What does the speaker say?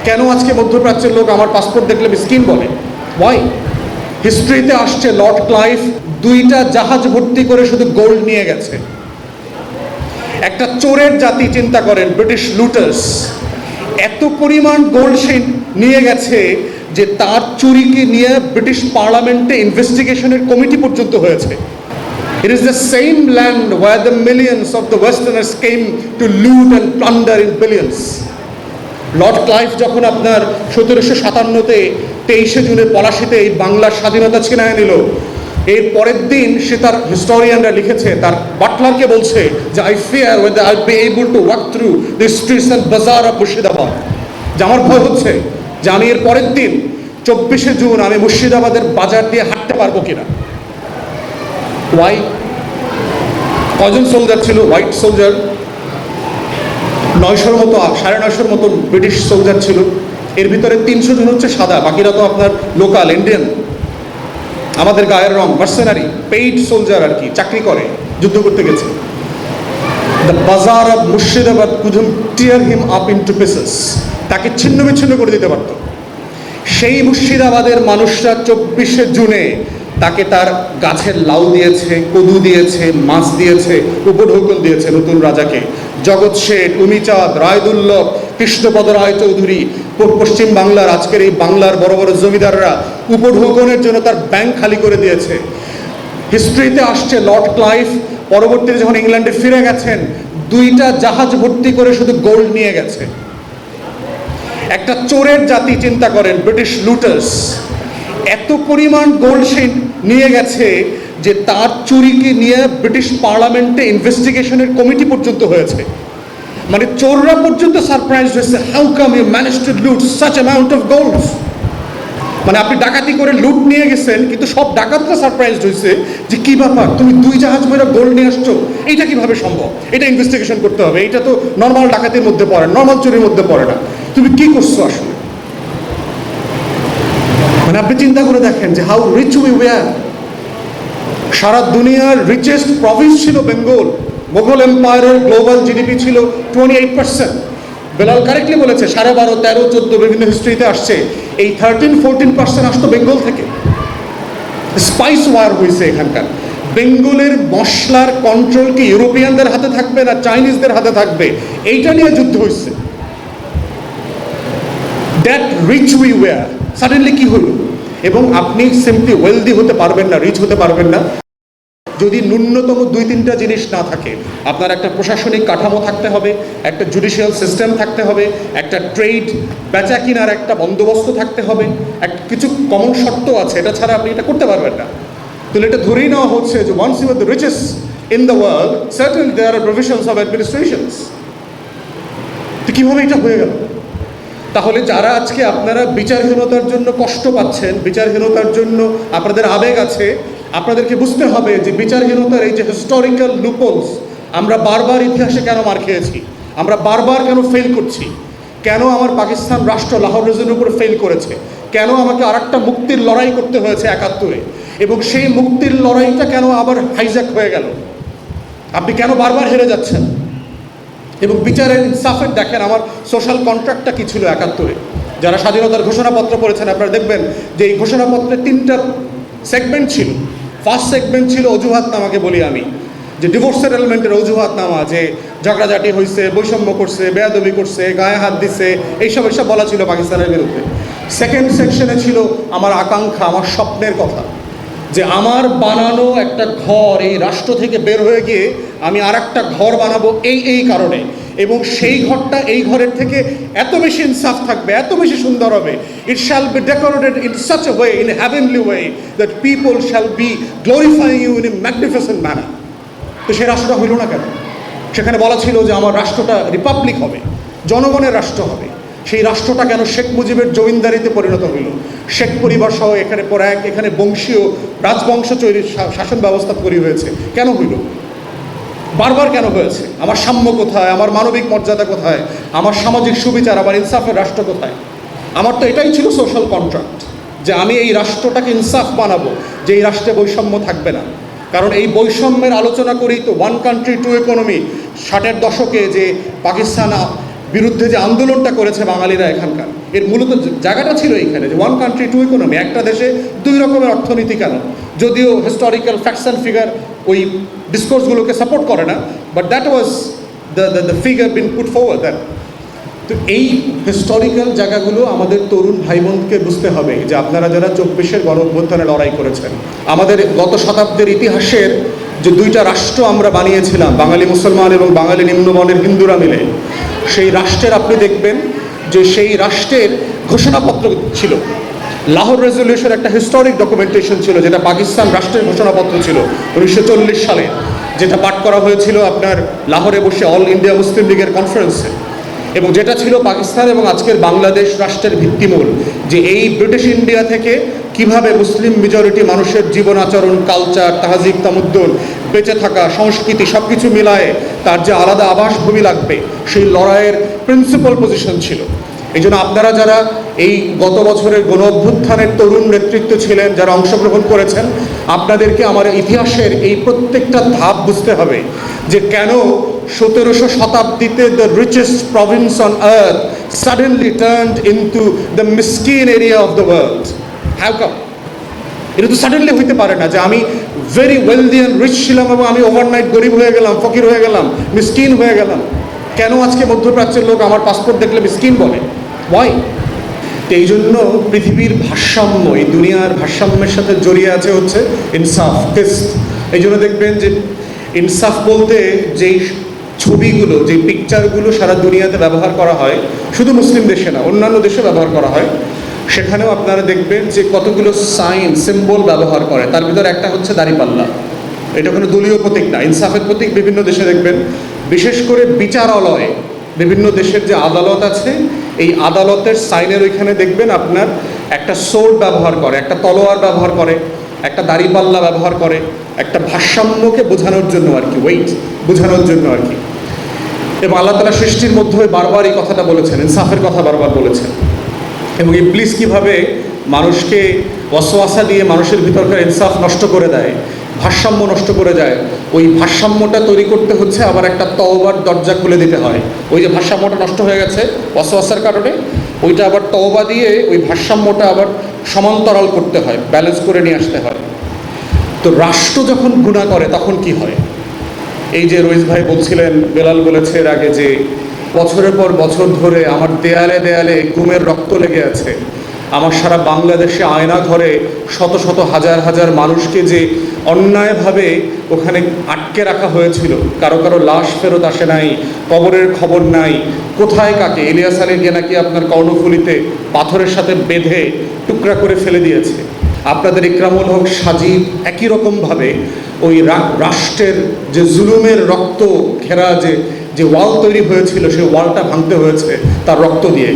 কেন আজকে মধ্যপ্রাচ্যের লোক আমার পাসপোর্ট দেখলে মিসকিন বলে? ওয়াই? হিস্ট্রিতে আসছে লর্ড ক্লাইভ 2টা জাহাজ ভর্তি করে শুধু গোল্ড নিয়ে গেছে। একটা চোরের জাতি, চিন্তা করেন, ব্রিটিশ লুটার্স এত পরিমাণ গোল্ড সে নিয়ে গেছে যে তার চুরিকে নিয়ে ব্রিটিশ পার্লামেন্টে ইনভেস্টিগেশনের কমিটি পর্যন্ত হয়েছে। It is the same land where the millions of the Westerners came to loot and plunder in billions. Lord Clive যখন আপনার 1757-তে 23শে জুনে পলাশিতে এই বাংলার স্বাধীনতা ছিনায় নিল, এর পরের দিন সে তার হিস্টোরিয়ানরা লিখেছে, তার বাটলারকে বলছে যে I fear whether I'll be able to walk through the streets and bazaar of Murshidabad, যে আমার ভয় হচ্ছে যে আমি এর পরের দিন 24শে জুন আমি মুর্শিদাবাদের বাজার দিয়ে হাঁটতে পারবো কিনা। ওয়াই? কজন সোলজার ছিল? হোয়াইট সোলজার 900-র মতো, 950-র মতো ব্রিটিশ সোলজার ছিল। এর ভিতরে 300 জন হচ্ছে সাদা, বাকিরা তো আপনার লোকাল ইন্ডিয়ান, আমাদের গায়ের রং, মার্সেনারি, পেইড সোলজার আর কি, চাকরি করে, যুদ্ধ করতে গেছে। The bazaar of Murshidabad could tear him up into pieces, তাকে ছিন্ন বিচ্ছিন্ন করে দিতে পারত। সেই মুর্শিদাবাদের মানুষরা 24শে জুনে তাকে তার গাছের লাউ দিয়েছে, কদু দিয়েছে, মাছ দিয়েছে, উপঢৌকন দিয়েছে নতুন রাজাকে। জগৎ শেঠ, উমিচাঁদ, রায়দুল্লভ, কৃষ্ণপদ রায় চৌধুরী, পশ্চিম বাংলার আজকের এই বাংলার বড় বড় জমিদাররা উপঢৌকনের জন্য তার ব্যাংক খালি করে দিয়েছে। হিস্ট্রিতে আসছে লর্ড ক্লাইভ পরবর্তীতে যখন ইংল্যান্ডে ফিরে গেছেন 2টা জাহাজ ভর্তি করে শুধু গোল্ড নিয়ে গেছে। একটা চোরের জাতি, চিন্তা করেন, ব্রিটিশ লুটার্স এত পরিমাণ গোল্ড সে নিয়ে গেছে যে তার চুরিকে নিয়ে ব্রিটিশ পার্লামেন্টে ইনভেস্টিগেশনের কমিটি পর্যন্ত হয়েছে। মানে চোররা পর্যন্ত সারপ্রাইজ হয়েছে, how come you manage to loot such amount of gold. মানে আপনি ডাকাতি করে লুট নিয়ে গেছেন, কিন্তু সব ডাকাতরা সারপ্রাইজড হয়েছে যে কি ব্যাপার, তুমি 2 জাহাজ ভরে গোল্ড নিয়ে আসছো, এইটা কিভাবে সম্ভব? এটা ইনভেস্টিগেশন করতে হবে, এটা তো নর্মাল ডাকাতির মধ্যে পড়ে, নর্মাল চুরির মধ্যে পড়ে না, তুমি কি করছো আসলে? মানে আপনি চিন্তা করে দেখেন যে হাউ রিচ উই ওয়্যার। সারা দুনিয়ার রিচেস্ট প্রভিন্স ছিল বেঙ্গল। মোগল এম্পায়ারের গ্লোবাল জিডিপি ছিল 28%। বেলাল কারেক্টলি বলেছে, 12.5, 13, 14 বিভিন্ন হিস্ট্রিতে আসছে, এই 13-14% আসতো বেঙ্গল থেকে। স্পাইস ওয়ার হয়েছে এখানকার। বেঙ্গলের মশলার কন্ট্রোল কি ইউরোপিয়ানদের হাতে থাকবে না চাইনিজদের হাতে থাকবে, এইটা নিয়ে যুদ্ধ হয়েছে। That rich we were suddenly কি হলো? এবং আপনি সিম্পলি ওয়েলদি হতে পারবেন না, রিচ হতে পারবেন না যদি ন্যূনতম 2-3টা জিনিস না থাকে। আপনার একটা প্রশাসনিক কাঠামো থাকতে হবে, একটা জুডিশিয়াল সিস্টেম থাকতে হবে, একটা ট্রেড বেচা কিনার একটা বন্দোবস্ত থাকতে হবে, কিছু কমন শর্ত আছে, এটা ছাড়া আপনি এটা করতে পারবেন না। তাহলে এটা ধরেই নেওয়া হচ্ছে যে once you are the richest in the world certainly there are provisions of administrations. তো কীভাবে এটা হয়ে গেল? তাহলে যারা আজকে আপনারা বিচারহীনতার জন্য কষ্ট পাচ্ছেন, বিচারহীনতার জন্য আপনাদের আবেগ আছে, আপনাদেরকে বুঝতে হবে যে বিচারহীনতার এই যে হিস্টোরিক্যাল লুপোলস, আমরা বারবার ইতিহাসে কেন মার খেয়েছি, আমরা বারবার কেন ফেল করছি, কেন আমার পাকিস্তান রাষ্ট্র লাহোর রিজনের উপর ফেল করেছে, কেন আমাকে আরেকটা মুক্তির লড়াই করতে হয়েছে 71-এ, এবং সেই মুক্তির লড়াইটা কেন আবার হাইজ্যাক হয়ে গেল, আপনি কেন বারবার হেরে যাচ্ছেন? এবং বিচারের ইনসাফের দেখেন আমার সোশ্যাল কন্ট্রাক্টটা কী ছিল 71-এ। যারা স্বাধীনতার ঘোষণাপত্র পড়েছেন আপনারা দেখবেন যে এই ঘোষণাপত্রে 3টা সেগমেন্ট ছিল। ফার্স্ট সেগমেন্ট ছিল অজুহাতনামাকে বলি আমি, যে ডিভোর্স সেটেলমেন্টের অজুহাতনামা, যে ঝগড়াঝাটি হয়েছে, বৈষম্য করছে, বেয়াদবি করছে, গায়ে হাত দিচ্ছে, এইসব বলা ছিল পাকিস্তানের বিরুদ্ধে। সেকেন্ড সেকশনে ছিল আমার আকাঙ্ক্ষা, আমার স্বপ্নের কথা, যে আমার বানানো একটা ঘর এই রাষ্ট্র থেকে বের হয়ে গিয়ে আমি আর একটা ঘর বানাবো এই কারণে, এবং সেই ঘরটা এই ঘরের থেকে এত বেশি ইনসাফ থাকবে, এত বেশি সুন্দর হবে, it shall be decorated in such a way, in heavenly way, that people shall be glorifying you in a magnificent manner. তো সেই রাষ্ট্রটা হইল না কেন? সেখানে বলা ছিল যে আমার রাষ্ট্রটা রিপাবলিক হবে, জনগণের রাষ্ট্র হবে। সেই রাষ্ট্রটা কেন শেখ মুজিবের জমিনদারিতে পরিণত হইল? শেখ পরিবার সহ এখানে এখানে বংশীয় রাজবংশ শাসন ব্যবস্থা তৈরি হয়েছে, কেন হইল? বারবার কেন হয়েছে? আমার সাম্য কোথায়, আমার মানবিক মর্যাদা কোথায়, আমার সামাজিক সুবিচার, আমার ইনসাফের রাষ্ট্র কোথায়? আমার তো এটাই ছিল সোশ্যাল কন্ট্রাক্ট, যে আমি এই রাষ্ট্রটাকে ইনসাফ বানাবো, যে এই রাষ্ট্রে বৈষম্য থাকবে না। কারণ এই বৈষম্যের আলোচনা করেই তো 1 country 2 economy 60-এর দশকে যে পাকিস্তান বিরুদ্ধে যে আন্দোলনটা করেছে বাঙালিরা এখানকার, এর মূলত জায়গাটা ছিল এইখানে যে ওয়ান কান্ট্রি টু ইকোনমি, একটা দেশে দুই রকমের অর্থনীতি কেন, যদিও হিস্টোরিক্যাল ফ্যাক্টস অ্যান্ড ফিগার ওই ডিসকোর্সগুলোকে সাপোর্ট করে না, but that was the figure bin put forward that. তো এই হিস্টোরিক্যাল জায়গাগুলো আমাদের তরুণ ভাই বোনকে বুঝতে হবে যে আপনারা যারা 24-এর গণঅভ্যুত্থানে লড়াই করেছেন, আমাদের গত শতাব্দীর ইতিহাসের যে দুইটা রাষ্ট্র আমরা বানিয়েছিলাম, বাঙালি মুসলমান এবং বাঙালি নিম্নবর্ণের হিন্দুরা মিলে, সেই রাষ্ট্রের আপনি দেখবেন যে সেই রাষ্ট্রের ঘোষণাপত্র ছিল। লাহোর রেজলিউশন একটা হিস্টোরিক ডকুমেন্টেশন ছিল, যেটা পাকিস্তান রাষ্ট্রের ঘোষণাপত্র ছিল 1940 সালে, যেটা পাঠ করা হয়েছিল আপনার লাহোরে বসে অল ইন্ডিয়া মুসলিম লীগের কনফারেন্সে, এবং যেটা ছিল পাকিস্তান এবং আজকের বাংলাদেশ রাষ্ট্রের ভিত্তিমূল, যে এই ব্রিটিশ ইন্ডিয়া থেকে কিভাবে মুসলিম মেজরিটি মানুষের জীবন আচরণ, কালচার, তাহজিব তামুদ্দুন, বেঁচে থাকা, সংস্কৃতি সব কিছু মিলায়ে তার যে আলাদা আবাসভূমি লাগবে, সেই লড়াইয়ের প্রিন্সিপাল পজিশন ছিল। এই জন্য আপনারা যারা এই গত বছরের গণ অভ্যুত্থানের তরুণ নেতৃত্ব ছিলেন, যারা অংশগ্রহণ করেছেন, আপনাদেরকে আমার ইতিহাসের এই প্রত্যেকটা ধাপ বুঝতে হবে যে কেন 17শো শতাব্দীতে the richest province on earth suddenly turned into the মিসকিন area of the world. How come? এটা তো সাডেনলি হইতে পারে না যে আমি ভেরি ওয়েলদি অ্যান্ড রিচ ছিলাম এবং আমি ওভারনাইট গরিব হয়ে গেলাম, ফকির হয়ে গেলাম, মিসকিন হয়ে গেলাম। কেন আজকে মধ্যপ্রাচ্যের লোক আমার পাসপোর্ট দেখলে মিসকিন বলে? ওয়াই? এই জন্য পৃথিবীর ভারসাম্য, এই দুনিয়ার ভারসাম্যের সাথে জড়িয়ে আছে হচ্ছে ইনসাফ, কিস্ত। এই জন্য দেখবেন যে ইনসাফ বলতে যেই ছবিগুলো, যে পিকচারগুলো সারা দুনিয়াতে ব্যবহার করা হয়, শুধু মুসলিম দেশে না অন্যান্য দেশে ব্যবহার করা হয়, সেখানেও আপনারা দেখবেন যে কতগুলো সাইন, সিম্বল ব্যবহার করে। তার ভিতরে একটা হচ্ছে দাঁড়িপাল্লা। এটা কোনো দলীয় প্রতীক না, ইনসাফের প্রতীক। বিভিন্ন দেশে দেখবেন, বিশেষ করে বিচারালয়ে, বিভিন্ন দেশের যে আদালত আছে, এই আদালতের সাইনের ওইখানে দেখবেন আপনার একটা সোর্ড ব্যবহার করে, একটা তলোয়ার ব্যবহার করে, একটা দাঁড়িপাল্লা ব্যবহার করে, একটা ভারসাম্যকে বোঝানোর জন্য আর কি, ওয়েট বোঝানোর জন্য আর কি। এবং আল্লাহ তাআলা সৃষ্টির মধ্যে বারবার এই কথাটা বলেছেন, ইনসাফের কথা বারবার বলেছেন। এবং ইবলিস কীভাবে মানুষকে ওয়াসওয়াসা দিয়ে মানুষের ভিতরকার ইনসাফ নষ্ট করে দেয়, ভারসাম্য নষ্ট করে যায়, ওই ভারসাম্যটা তৈরি করতে হচ্ছে আবার একটা তওবার দরজা খুলে দিতে হয়। ওই যে ভারসাম্যটা নষ্ট হয়ে গেছে ওয়াসওয়াসার কারণে, ওইটা আবার তওবা দিয়ে ওই ভারসাম্যটা আবার সমান্তরাল করতে হয়, ব্যালেন্স করে নিয়ে আসতে হয়। তো রাষ্ট্র যখন গুনাহ করে তখন কি হয়? এই যে রইস ভাই বলছিলেন, বেলাল বলেছে এর আগে যে বছরের পর বছর ধরে আমার দেয়ালে দেয়ালে গুমের রক্ত লেগে আছে। আমার সারা বাংলাদেশে আয়না ঘরে শত শত হাজার হাজার মানুষকে যে অন্যায়ভাবে ওখানে আটকে রাখা হয়েছিল, কারো কারো লাশ ফেরত আসে নাই, কবরের খবর নাই, কোথায় কাকে। ইলিয়াস আলীকে নাকি আপনার কর্ণফুলীতে পাথরের সাথে বেঁধে টুকরা করে ফেলে দিয়েছে। আপনাদের ইকরামুল হক সাজিদ একই রকমভাবে ওই রাষ্ট্রের যে জুলুমের রক্ত ঘেরা যে ওয়াল তৈরি হয়েছিল, সেই ওয়ালটা ভাঙতে হয়েছে তার রক্ত দিয়ে।